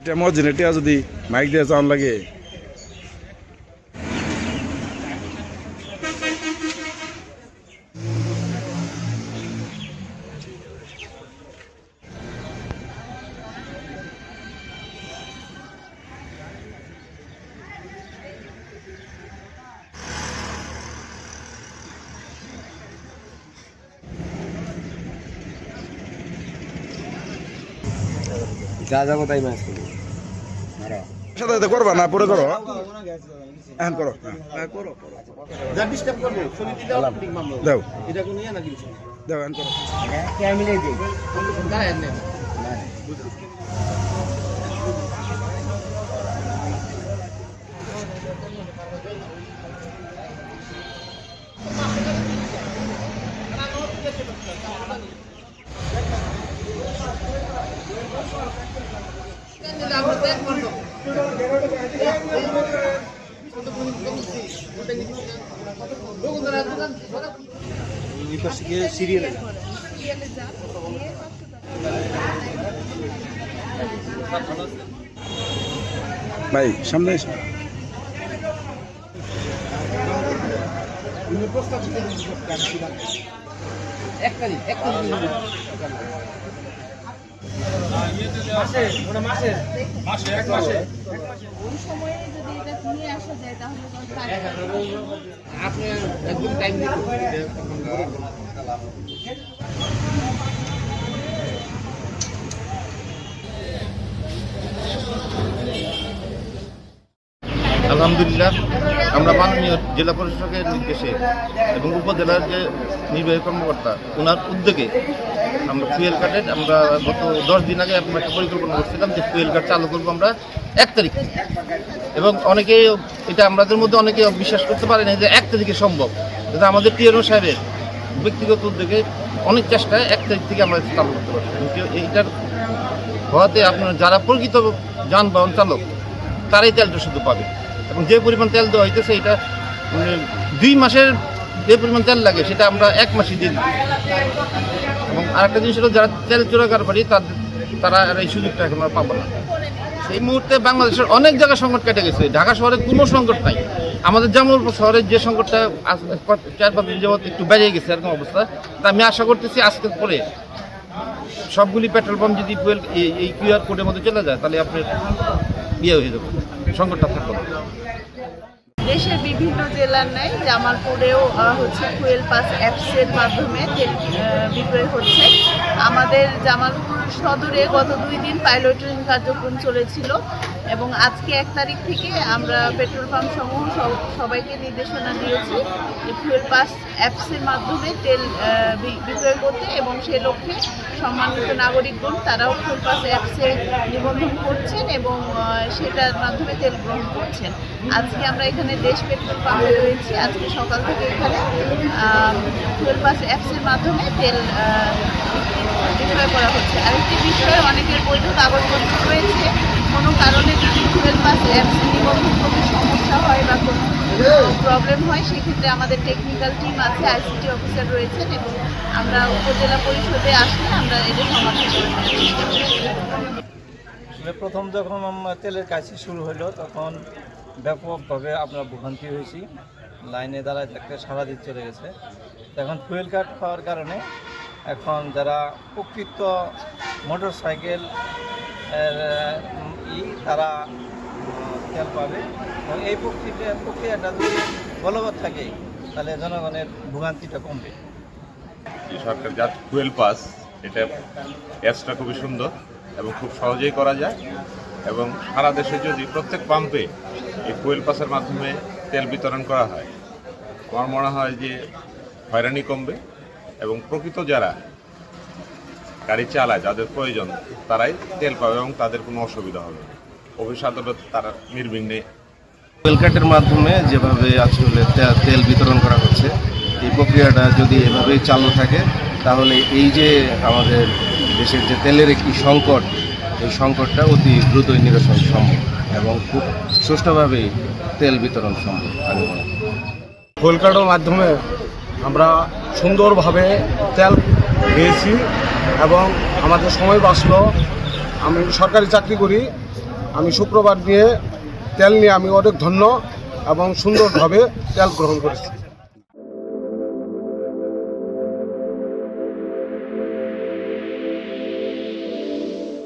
এটা মর্জিন এটা যদি মাইক দিয়ে চাউন লাগে যা যাবো তাই মাছ করি সাথে করবা না পরে করো এখন করো দাও দাও এখন করো ভাই সামনে এসো ওই সময়ে যদি এটা নিয়ে আসা যায় তাহলে আপনি একদম টাইম দিতে আলহামদুলিল্লাহ আমরা মাননীয় জেলা প্রশাসকের নির্দেশে এবং উপজেলার যে নির্বাহী কর্মকর্তা ওনার উদ্যোগে আমরা ফুয়েল কার্ডের আমরা গত 10 দিন আগে আমরা একটা পরিকল্পনা করছিলাম যে ফুয়েল কার্ড চালু করবো আমরা 1 তারিখ এবং অনেকে এটা আমাদের মধ্যে অনেকে বিশ্বাস করতে পারে না যে 1 তারিখে সম্ভব, কিন্তু আমাদের টিআরও সাহেবের ব্যক্তিগত উদ্যোগে অনেক চেষ্টায় 1 তারিখ থেকে আমরা চালু করতে পারছি। কিন্তু এইটার হওয়াতে আপনার যারা প্রকৃত যানবাহন চালক তারাই তেলটা শুধু পাবে এবং যে পরিমাণ তেল দেওয়া হইতেছে এটা 2 মাসের যে পরিমাণ তেল লাগে সেটা আমরা 1 মাসে দিয়ে দিই। এবং আরেকটা জিনিস হলো যারা তেল চোরাকার পারি তারা এই সুযোগটা এখন আর পাবো না। সেই মুহূর্তে বাংলাদেশের অনেক জায়গায় সংকট কেটে গেছে, ঢাকা শহরে কোনো সংকট নাই। আমাদের জামালপুর শহরের যে সংকটটা 4-5 দিন যাবত একটু বেড়ে গেছে এরকম অবস্থা, তা আমি আশা করতেছি আজকের পরে সবগুলি পেট্রোল পাম্প যদি ফুয়েল এই কিউআর কোডের মধ্যে চলে যায় তাহলে আপনার হয়ে যাবে, সংকটটা থাকবে না। দেশের বিভিন্ন জেলার ন্যায় জামালপুরেও হচ্ছে ফুয়েল পাস অ্যাপসের মাধ্যমে তেল বিক্রয় হচ্ছে। আমাদের জামালপুর সদরে গত 2 দিন পাইলটিং কার্যক্রম চলেছিল এবং আজকে 1 তারিখ থেকে আমরা পেট্রোল পাম্প সমূহ সবাইকে নির্দেশনা দিয়েছি যে ফুয়েল পাস অ্যাপসের মাধ্যমে তেল বিক্রয় করতে এবং সে লক্ষ্যে সম্মানিত নাগরিকগণ তারাও ফুয়েল পাস অ্যাপসে নিবন্ধন করছেন এবং সেটার মাধ্যমে তেল গ্রহণ করছেন। আজকে আমরা এখানে দেশ পেট্রোল পাম্পে রয়েছি, আজকে সকাল থেকে এখানে ফুয়েল পাস অ্যাপসের মাধ্যমে তেল বিক্রয় করা হচ্ছে। আরেকটি বিষয়ে অনেকের বৈধ কাগজপত্র রয়েছে, কোনো কারণে যদি ফুয়েল পাস অ্যাপস নিবন্ধন করতে সমস্যা হয় বা কোনো প্রবলেম হয় সেক্ষেত্রে আমাদের টেকনিক্যাল টিম আছে, আইসিটি অফিসার রয়েছেন এবং আমরা উপজেলা পরিষদে আসলে আমরা এটা সমাধান করে আসলে প্রথম যখন তেলের কাশি শুরু হলো তখন ব্যাপকভাবে আমরা ভোগান্তি হয়েছি, লাইনে দাঁড়ায় থাকতে সারাদিন চলে গেছে। এখন ফুয়েল কার্ড পাওয়ার কারণে এখন যারা প্রকৃত মোটর সাইকেল তারা তেল পাবে এবং এই প্রক্রিয়াটা যদি বলবৎ থাকে তাহলে জনগণের ভোগান্তিটা কমবে। সরকার যা ফুয়েল পাস এটা অ্যাপসটা খুবই সুন্দর এবং খুব সহজেই করা যায় এবং সারা দেশে যদি প্রত্যেক পাম্পে এই ফুয়েল পাসের মাধ্যমে তেল বিতরণ করা হয় আমার মনে হয় যে হয়রানি কমবে এবং প্রকৃত যারা গাড়ি চালায় যাদের প্রয়োজন তারাই তেল পাবে এবং তাদের কোনো অসুবিধা হবে না, ভবিষ্যতে তারা নির্বিঘ্নে। ফুয়েল কার্ডের মাধ্যমে যেভাবে আসলে তেল বিতরণ করা হচ্ছে এই প্রক্রিয়াটা যদি এভাবেই চালু থাকে তাহলে এই যে আমাদের দেশের যে তেলের একটি সংকট, এই সংকটটা অতি দ্রুতই নিরসন সম্ভব এবং খুব সুষ্ঠুভাবেই তেল বিতরণ সম্ভব আমি মনে করি। ফুয়েল কার্ডের মাধ্যমে আমরা সুন্দরভাবে তেল পেয়েছি এবং আমাদের সময় বাঁচলো। আমি সরকারি চাকরি করি, আমি শুক্রবার নিয়ে তেল নিয়ে আমি অনেক ধন্য এবং সুন্দরভাবে তেল গ্রহণ করেছি।